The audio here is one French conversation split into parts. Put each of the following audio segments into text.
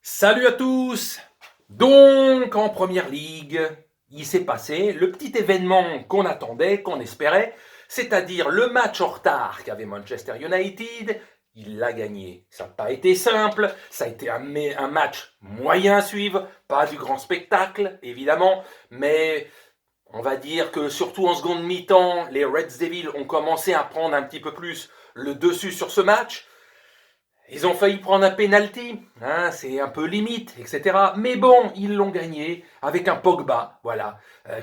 Salut à tous! Donc, en première ligue, il s'est passé le petit événement qu'on attendait, qu'on espérait, c'est-à-dire le match en retard qu'avait Manchester United. Il l'a gagné. Ça n'a pas été simple, ça a été un match moyen à suivre, pas du grand spectacle, évidemment, mais on va dire que surtout en seconde mi-temps, les Reds Devils ont commencé à prendre un petit peu plus le dessus sur ce match. Ils ont failli prendre un penalty, hein, c'est un peu limite, etc. Mais bon, ils l'ont gagné avec un Pogba, voilà,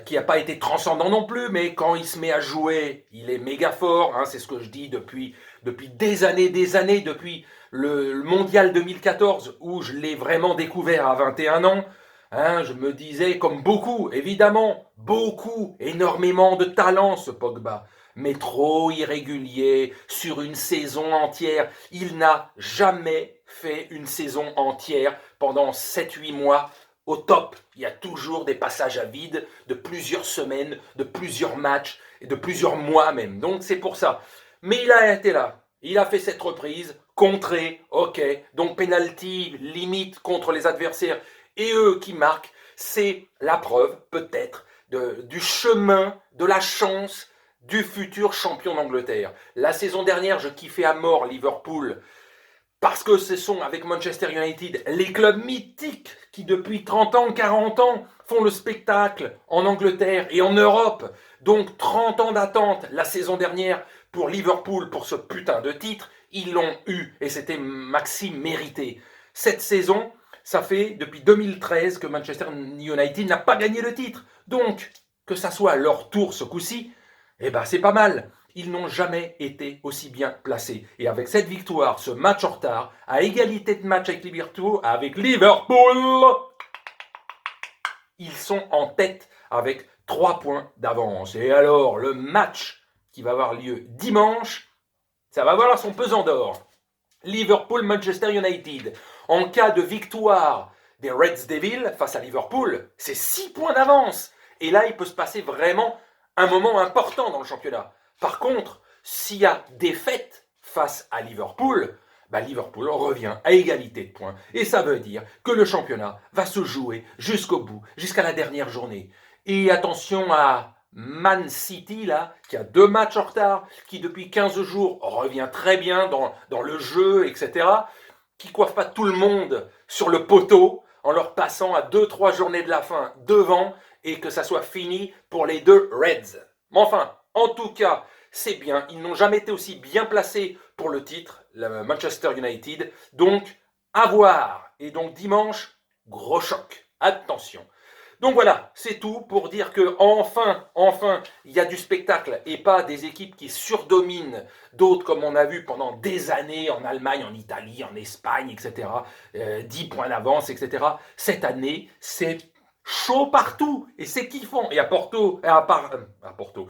qui n'a pas été transcendant non plus, mais quand il se met à jouer, il est méga fort, hein, c'est ce que je dis depuis des années, depuis le Mondial 2014, où je l'ai vraiment découvert à 21 ans. Hein, je me disais, comme beaucoup, évidemment, beaucoup, énormément de talent ce Pogba, mais trop irrégulier sur une saison entière. Il n'a jamais fait une saison entière pendant 7-8 mois au top. Il y a toujours des passages à vide de plusieurs semaines, de plusieurs matchs et de plusieurs mois même. Donc c'est pour ça. Mais il a été là. Il a fait cette reprise, contré, ok. Donc penalty, limite contre les adversaires et eux qui marquent. C'est la preuve, peut-être, du chemin, de la chance du futur champion d'Angleterre. La saison dernière, je kiffais à mort Liverpool parce que ce sont, avec Manchester United, les clubs mythiques qui, depuis 30 ans, 40 ans, font le spectacle en Angleterre et en Europe. Donc 30 ans d'attente la saison dernière pour Liverpool pour ce putain de titre. Ils l'ont eu et c'était maxi mérité. Cette saison, ça fait depuis 2013 que Manchester United n'a pas gagné le titre. Donc, que ça soit leur tour ce coup-ci, eh ben c'est pas mal. Ils n'ont jamais été aussi bien placés. Et avec cette victoire, ce match en retard, à égalité de match avec Liverpool, ils sont en tête avec 3 points d'avance. Et alors, le match qui va avoir lieu dimanche, ça va valoir son pesant d'or. Liverpool-Manchester United. En cas de victoire des Reds Devils face à Liverpool, c'est 6 points d'avance. Et là, il peut se passer vraiment un moment important dans le championnat. Par contre, s'il y a défaite face à Liverpool, bah Liverpool revient à égalité de points. Et ça veut dire que le championnat va se jouer jusqu'au bout, jusqu'à la dernière journée. Et attention à Man City, là, qui a 2 matchs en retard, qui depuis 15 jours revient très bien dans le jeu, etc., qui coiffe pas tout le monde sur le poteau en leur passant à 2-3 journées de la fin devant et que ça soit fini pour les deux Reds. Mais enfin, en tout cas, c'est bien. Ils n'ont jamais été aussi bien placés pour le titre, le Manchester United. Donc, à voir. Et donc, dimanche, gros choc. Attention. Donc voilà, c'est tout pour dire que enfin, il y a du spectacle et pas des équipes qui surdominent d'autres comme on a vu pendant des années en Allemagne, en Italie, en Espagne, etc. 10 points d'avance, etc. Cette année, c'est chaud partout et c'est kiffant. Et à Porto, à Porto.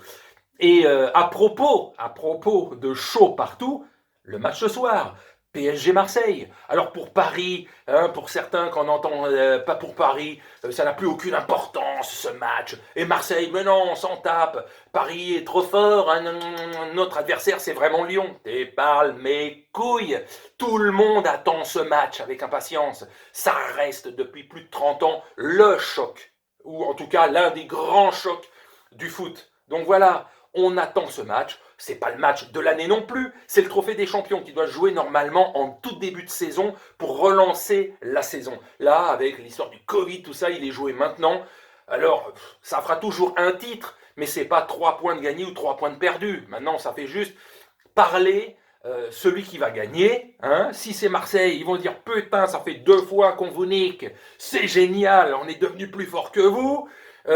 Et à propos de chaud partout, le match ce soir, PSG Marseille. Alors pour Paris, hein, pour certains quand on entend pas pour Paris, ça n'a plus aucune importance ce match. Et Marseille, mais non, on s'en tape. Paris est trop fort. Hein, notre adversaire c'est vraiment Lyon. T'es parle mes couilles. Tout le monde attend ce match avec impatience. Ça reste depuis plus de 30 ans le choc, ou en tout cas l'un des grands chocs du foot. Donc voilà, on attend ce match. C'est pas le match de l'année non plus. C'est le trophée des champions qui doit jouer normalement en tout début de saison pour relancer la saison. Là, avec l'histoire du Covid, tout ça, il est joué maintenant. Alors, ça fera toujours un titre, mais c'est pas 3 points de gagné ou 3 points de perdu. Maintenant, ça fait juste parler celui qui va gagner. Hein. Si c'est Marseille, ils vont dire putain, ça fait 2 fois qu'on vous nique. C'est génial, on est devenu plus fort que vous.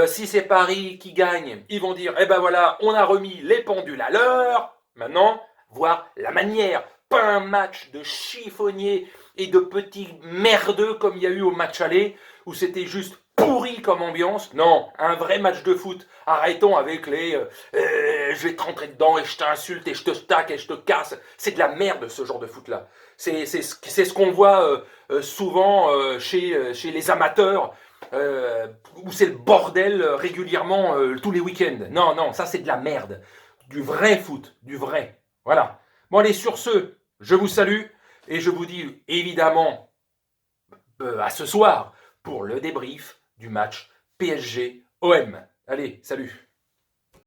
Si c'est Paris qui gagne, ils vont dire, eh ben voilà, on a remis les pendules à l'heure. Maintenant, voir la manière. Pas un match de chiffonnier et de petits merdeux comme il y a eu au match aller, où c'était juste pourri comme ambiance. Non, un vrai match de foot. Arrêtons avec les je vais te rentrer dedans et je t'insulte et je te stack et je te casse. C'est de la merde ce genre de foot là. C'est ce qu'on voit souvent chez les amateurs où c'est le bordel régulièrement tous les week-ends. Non, non, ça c'est de la merde. Du vrai foot, du vrai. Voilà. Bon allez, sur ce, je vous salue et je vous dis évidemment à ce soir pour le débrief du match PSG-OM. Allez, salut!